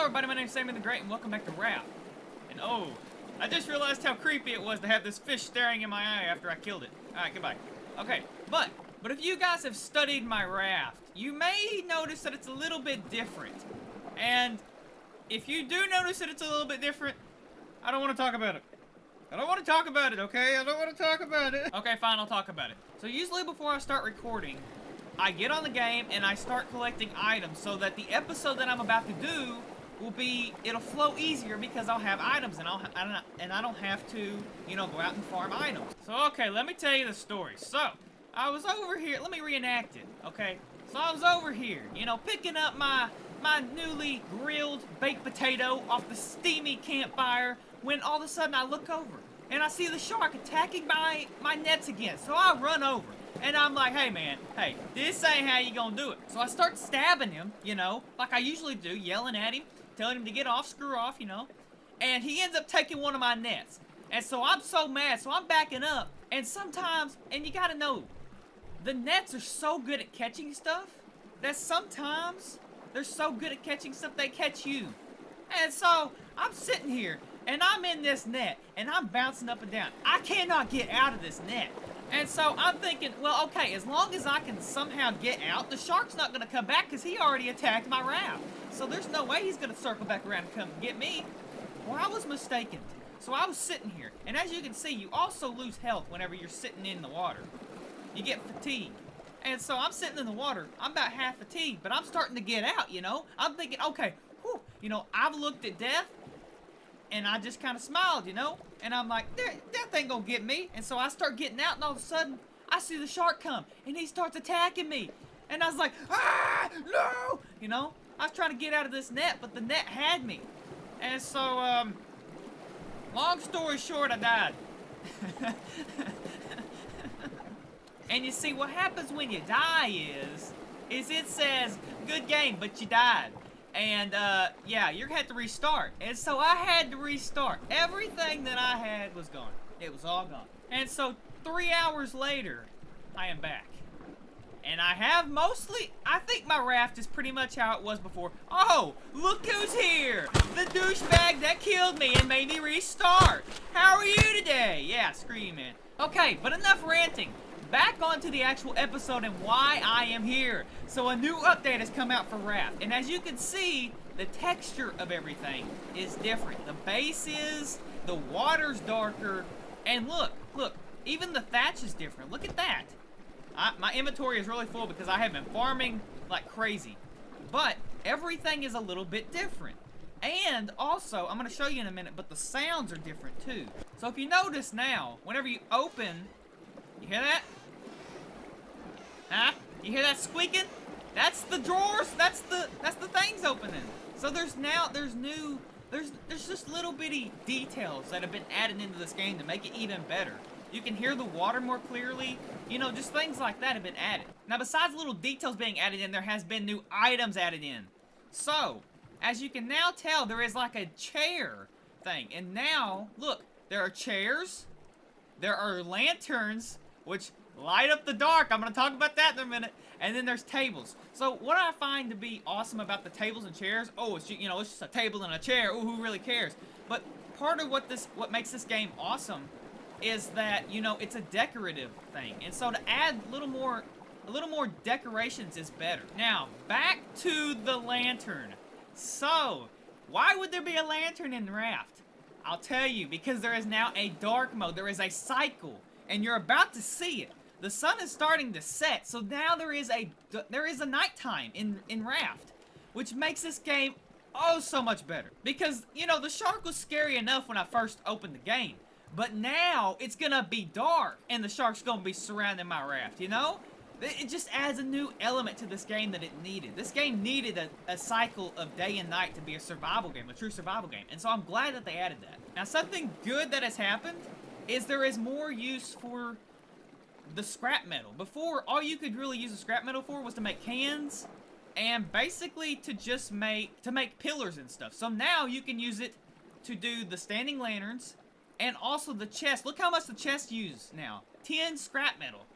Hello everybody, my name is Sammy the Great and welcome back to Raft. And oh, I just realized how creepy it was to have this fish staring in my eye after I killed it. Alright, goodbye. Okay, but if you guys have studied my raft, you may notice that it's a little bit different. And if you do notice that it's a little bit different, I don't want to talk about it. I don't want to talk about it, okay? I don't want to talk about it. Okay, fine, I'll talk about it. So usually before I start recording, I get on the game and I start collecting items so that the episode that I'm about to do will be, it'll flow easier because I'll have items and I don't have to, you know, go out and farm items. So, okay, let me tell you the story. So, I was over here, let me reenact it, okay? So I was over here, you know, picking up my newly grilled baked potato off the steamy campfire when all of a sudden I look over and I see the shark attacking my nets again. So I run over. And I'm like, hey man, hey, this ain't how you gonna do it. So I start stabbing him, you know, like I usually do, yelling at him, telling him to get off, screw off, you know. And he ends up taking one of my nets. And so I'm so mad, so I'm backing up. And sometimes, and you gotta know, the nets are so good at catching stuff that sometimes they're so good at catching stuff they catch you. And so I'm sitting here and I'm in this net and I'm bouncing up and down. I cannot get out of this net. And so I'm thinking, well, okay, as long as I can somehow get out, the shark's not going to come back because he already attacked my raft. So there's no way he's going to circle back around and come get me. Well, I was mistaken. So I was sitting here. And as you can see, you also lose health whenever you're sitting in the water. You get fatigued. And so I'm sitting in the water. I'm about half fatigued, but I'm starting to get out, you know. I'm thinking, okay, whew, you know, I've looked at death. And I just kind of smiled, you know? And I'm like, that ain't gonna get me. And so I start getting out, and all of a sudden, I see the shark come, and he starts attacking me. And I was like, ah, no! You know? I was trying to get out of this net, but the net had me. And so, long story short, I died. And you see, what happens when you die is it says, good game, but you died. And, yeah, you're gonna have to restart. And so I had to restart. Everything that I had was gone. It was all gone. And so 3 hours later, I am back. And I have mostly, I think my raft is pretty much how it was before. Oh, look who's here! The douchebag that killed me and made me restart. How are you today? Yeah, screw you, man. Okay, but enough ranting. Back onto the actual episode and why I am here. So a new update has come out for Raft, and as you can see, the texture of everything is different. The base is, the water's darker, and look, even the thatch is different. Look at that. My inventory is really full because I have been farming like crazy, but everything is a little bit different. And also, I'm going to show you in a minute, but the sounds are different too. So if you notice now, whenever you open, you hear that? Huh? You hear that squeaking? That's the drawers. That's the things opening. So there's just little bitty details that have been added into this game to make it even better. You can hear the water more clearly. You know, just things like that have been added. Now, besides little details being added in, there has been new items added in. So, as you can now tell, there is like a chair thing. And now, look, there are chairs. There are lanterns, which light up the dark. I'm going to talk about that in a minute. And then there's tables. So what I find to be awesome about the tables and chairs, oh, it's, you know, it's just a table and a chair. Oh, who really cares? But part of what makes this game awesome is that, you know, it's a decorative thing. And so to add a little more decorations is better. Now, back to the lantern. So, why would there be a lantern in Raft? I'll tell you, because there is now a dark mode. There is a cycle, and you're about to see it. The sun is starting to set, so now there is a nighttime in Raft, which makes this game oh so much better. Because, you know, the shark was scary enough when I first opened the game, but now it's gonna be dark, and the shark's gonna be surrounding my raft, you know? It just adds a new element to this game that it needed. This game needed a cycle of day and night to be a survival game, a true survival game. And so I'm glad that they added that. Now, something good that has happened is there is more use for the scrap metal. Before, all you could really use the scrap metal for was to make cans and basically to just make pillars and stuff. So now you can use it to do the standing lanterns and also the chest. Look how much the chest uses now. 10 scrap metal.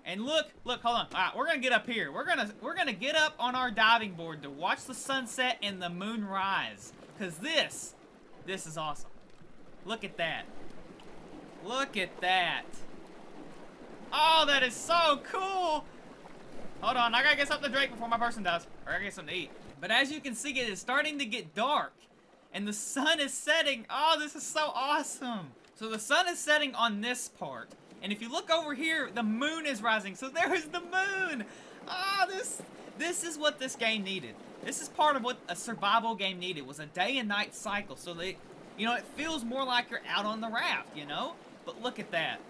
And look, hold on. All right, we're gonna get up here. We're gonna get up on our diving board to watch the sunset and the moon rise. Cause this is awesome. Look at that. Look at that. Oh, that is so cool. Hold on, I gotta get something to drink before my person does. Or I gotta get something to eat. But as you can see, it is starting to get dark. And the sun is setting. Oh, this is so awesome. So the sun is setting on this part. And if you look over here, the moon is rising. So there is the moon. Ah, this is what this game needed. This is part of what a survival game needed, was a day and night cycle. So that, you know, it feels more like you're out on the raft, you know? But look at that.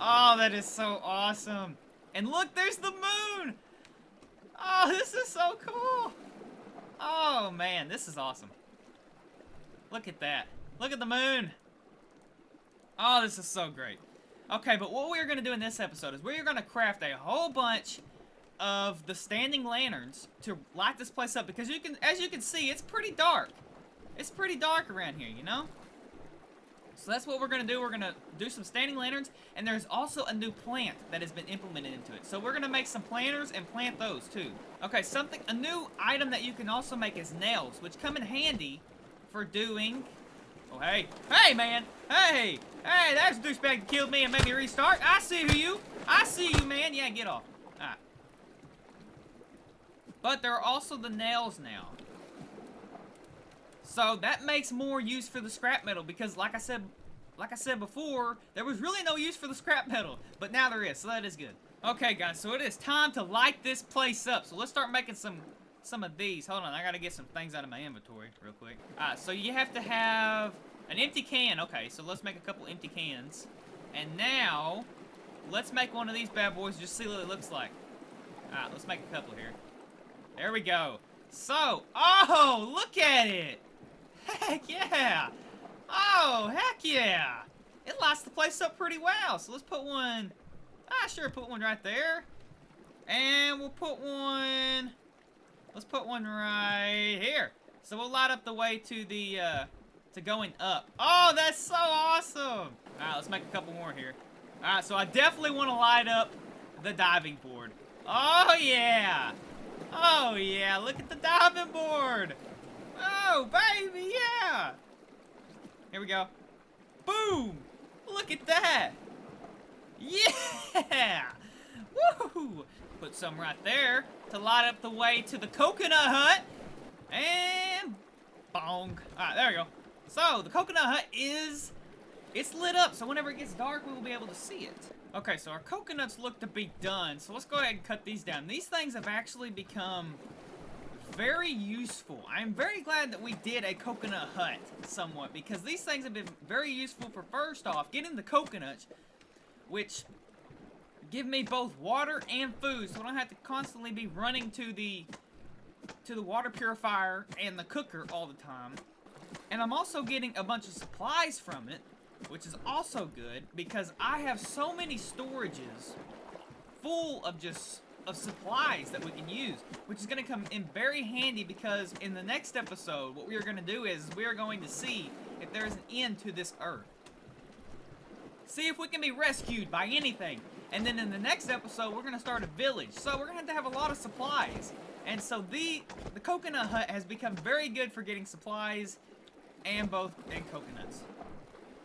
Oh, that is so awesome. And look, there's the moon. Oh, this is so cool. Oh, man, this is awesome. Look at that. Look at the moon. Oh, this is so great. Okay, but what we're going to do in this episode is we're going to craft a whole bunch of the standing lanterns to light this place up, because as you can see, it's pretty dark. It's pretty dark around here, you know? So that's what we're going to do. We're going to do some standing lanterns, and there's also a new plant that has been implemented into it. So we're going to make some planters and plant those too. Okay, a new item that you can also make is nails, which come in handy for doing... Oh, hey. Hey, man. Hey. Hey, that's a douchebag that killed me and made me restart. I see you, man. Yeah, get off. Alright. But there are also the nails now. So that makes more use for the scrap metal, because like I said before, there was really no use for the scrap metal, but now there is, so that is good. Okay, guys, so it is time to light this place up. So let's start making some of these. Hold on, I gotta get some things out of my inventory real quick. Alright, so you have to have an empty can. Okay, so let's make a couple empty cans. And now, let's make one of these bad boys, just see what it looks like. Alright, let's make a couple here. There we go. So, oh, look at it! Heck yeah! Oh, heck yeah! It lights the place up pretty well. So let's put one... sure, put one right there. And we'll put one... Let's put one right here. So we'll light up the way to the, to going up. Oh, that's so awesome! Alright, let's make a couple more here. Alright, so I definitely want to light up the diving board. Oh, yeah! Oh, yeah, look at the diving board! Oh, baby, yeah! Here we go. Boom! Look at that! Yeah! Woo! Put some right there to light up the way to the coconut hut. And bong. Alright, there we go. So, the coconut hut it's lit up, so whenever it gets dark, we will be able to see it. Okay, so our coconuts look to be done, so let's go ahead and cut these down. These things have actually become very useful. I'm very glad that we did a coconut hut somewhat, because these things have been very useful for, first off, getting the coconuts, which give me both water and food, so I don't have to constantly be running to the water purifier and the cooker all the time. And I'm also getting a bunch of supplies from it, which is also good, because I have so many storages full of supplies that we can use, which is going to come in very handy, because in the next episode, what we are going to do is we are going to see if there is an end to this earth. See if we can be rescued by anything. And then in the next episode, we're going to start a village. So we're going to have a lot of supplies. And so the coconut hut has become very good for getting supplies and coconuts.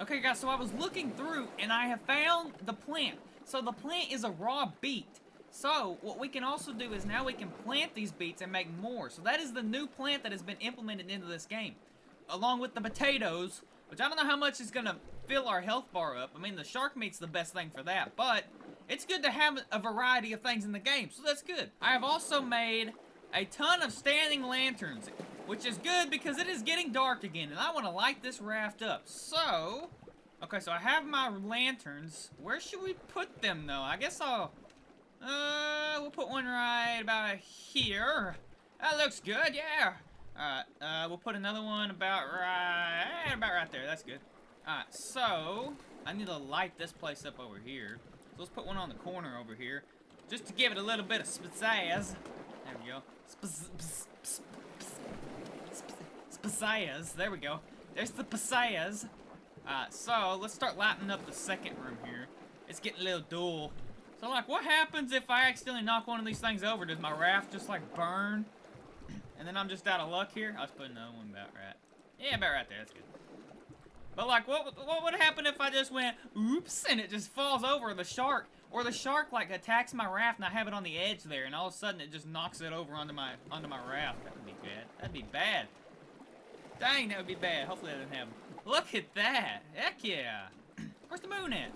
Okay, guys, so I was looking through and I have found the plant. So the plant is a raw beet. So what we can also do is now we can plant these beets and make more. So that is the new plant that has been implemented into this game, along with the potatoes, which I don't know how much is going to fill our health bar up. I mean, the shark meat's the best thing for that, but it's good to have a variety of things in the game, so that's good. I have also made a ton of standing lanterns, which is good because it is getting dark again, and I want to light this raft up. So, okay, so I have my lanterns. Where should we put them, though? I guess we'll put one right about here. That looks good, yeah. Alright, we'll put another one about right there. That's good. Alright, so I need to light this place up over here. So let's put one on the corner over here, just to give it a little bit of pizzazz. There we go. Pizzazz. There we go. There's the pizzazz. So let's start lighting up the second room here. It's getting a little dull. So, like, what happens if I accidentally knock one of these things over? Does my raft just, like, burn? And then I'm just out of luck here? I was putting another one about right. Yeah, about right there. That's good. But, like, what would happen if I just went, oops, and it just falls over the shark? Or the shark, like, attacks my raft and I have it on the edge there, and all of a sudden it just knocks it over onto my raft. That would be bad. That'd be bad. Dang, that would be bad. Hopefully that doesn't happen. Look at that. Heck yeah. Where's the moon at?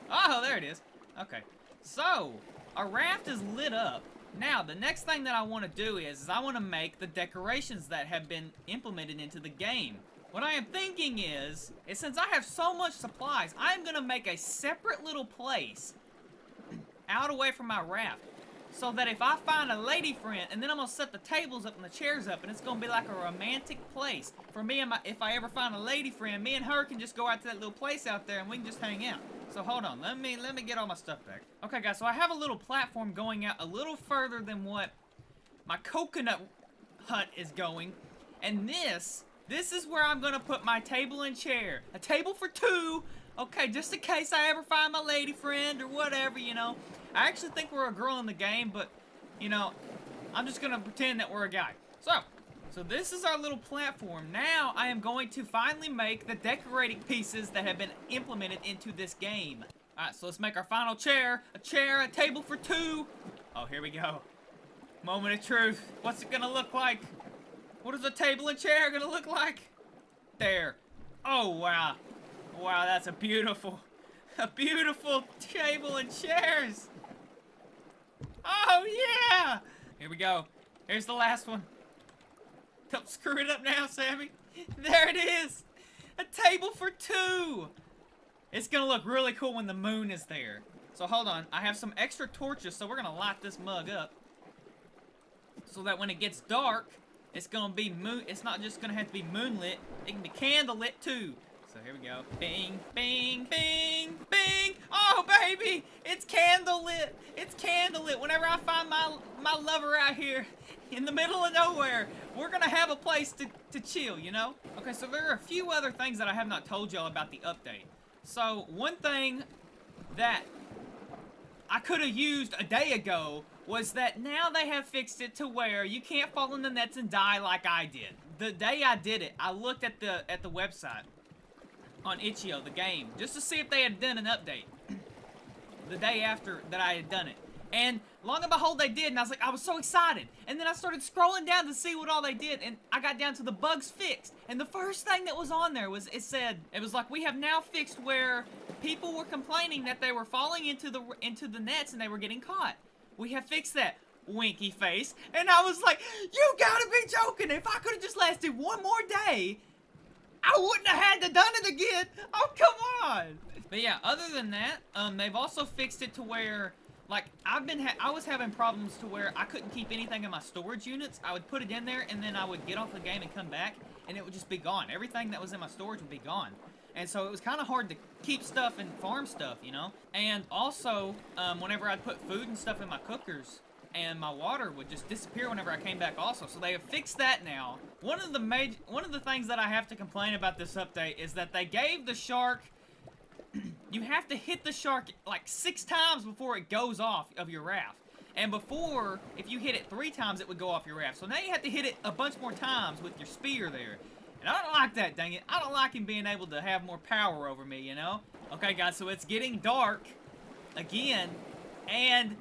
Oh, there it is. Okay. So, our raft is lit up. Now, the next thing that I want to do is I want to make the decorations that have been implemented into the game. What I am thinking is since I have so much supplies, I'm going to make a separate little place out away from my raft. So that if I find a lady friend, and then I'm going to set the tables up and the chairs up, and it's going to be like a romantic place. For me and if I ever find a lady friend, me and her can just go out to that little place out there and we can just hang out. So hold on, let me get all my stuff back. Okay guys, so I have a little platform going out a little further than what my coconut hut is going. And this is where I'm gonna put my table and chair. A table for two, okay, just in case I ever find my lady friend or whatever, you know. I actually think we're a girl in the game, but, you know, I'm just gonna pretend that we're a guy. So this is our little platform. Now I am going to finally make the decorating pieces that have been implemented into this game. Alright, so let's make our final chair. A table for two. Oh, here we go. Moment of truth. What's it gonna look like? What is a table and chair gonna look like? There. Oh, wow. Wow, that's a beautiful table and chairs. Oh, yeah. Here we go. Here's the last one. Don't screw it up now, Sammy. There it is. A table for two. It's gonna look really cool when the moon is there. So hold on. I have some extra torches, so we're gonna light this mug up. So that when it gets dark, it's gonna be it's not just gonna have to be moonlit. It can be candlelit too. So here we go. Bing, bing, bing, bing. Oh, baby. It's candlelit. It's candlelit. Whenever I find my lover out here in the middle of nowhere, we're going to have a place to chill, you know? Okay, so there are a few other things that I have not told y'all about the update. So, one thing that I could have used a day ago was that now they have fixed it to where you can't fall in the nets and die like I did. The day I did it, I looked at the website on Itch.io, the game, just to see if they had done an update the day after that I had done it. And long and behold, they did, and I was so excited. And then I started scrolling down to see what all they did, and I got down to the bugs fixed. And the first thing that was on there was, it was like, we have now fixed where people were complaining that they were falling into the nets and they were getting caught. We have fixed that. Winky face. And I was like, you gotta be joking. If I could have just lasted one more day, I wouldn't have had to done it again. Oh, come on. But yeah, other than that, they've also fixed it to where, like, I was having problems to where I couldn't keep anything in my storage units. I would put it in there, and then I would get off the game and come back, and it would just be gone. Everything that was in my storage would be gone. And so it was kind of hard to keep stuff and farm stuff, you know? And also, whenever I'd put food and stuff in my cookers, and my water would just disappear whenever I came back also. So they have fixed that now. One of the things that I have to complain about this update is that they gave the shark, you have to hit the shark like 6 times before it goes off of your raft. And before, if you hit it 3 times, it would go off your raft. So now you have to hit it a bunch more times with your spear there. And I don't like that, dang it. I don't like him being able to have more power over me, you know? Okay, guys, so it's getting dark again, and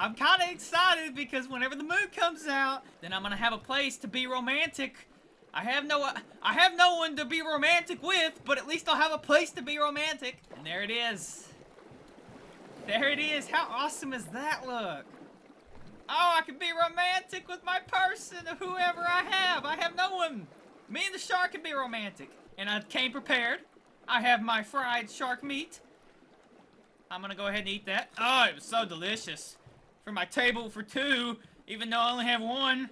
I'm kind of excited because whenever the moon comes out, then I'm gonna have a place to be romantic. I have no one to be romantic with, but at least I'll have a place to be romantic. And there it is. There it is. How awesome does that look? Oh, I can be romantic with my person, whoever I have. I have no one. Me and the shark can be romantic. And I came prepared. I have my fried shark meat. I'm gonna go ahead and eat that. Oh, it was so delicious. For my table for 2, even though I only have 1.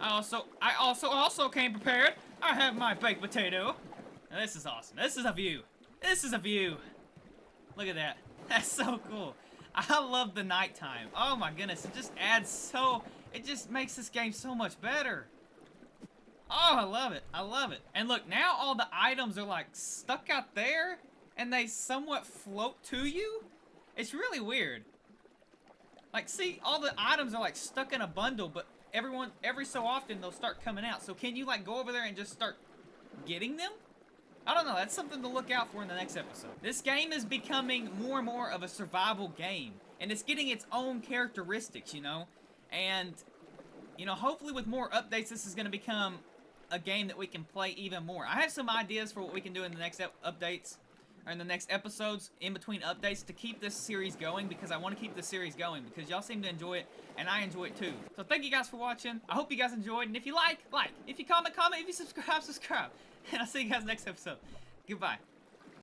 I also came prepared. I have my baked potato. Now, this is awesome. This is a view. This is a view. Look at that. That's so cool. I love the nighttime. Oh my goodness, it just makes this game so much better. Oh, I love it. I love it. And look, now all the items are like stuck out there and they somewhat float to you. It's really weird. Like, see, all the items are like stuck in a bundle, but every so often they'll start coming out. So can you like go over there and just start getting them? I don't know, that's something to look out for in the next episode. This game is becoming more and more of a survival game, and it's getting its own characteristics, you know? And, you know, hopefully with more updates, this is going to become a game that we can play even more. I have some ideas for what we can do in the next updates, or in the next episodes, in between updates, to keep this series going, because I want to keep this series going, because y'all seem to enjoy it, and I enjoy it too. So thank you guys for watching. I hope you guys enjoyed, and if you like. If you comment. If you subscribe. And I'll see you guys next episode. Goodbye.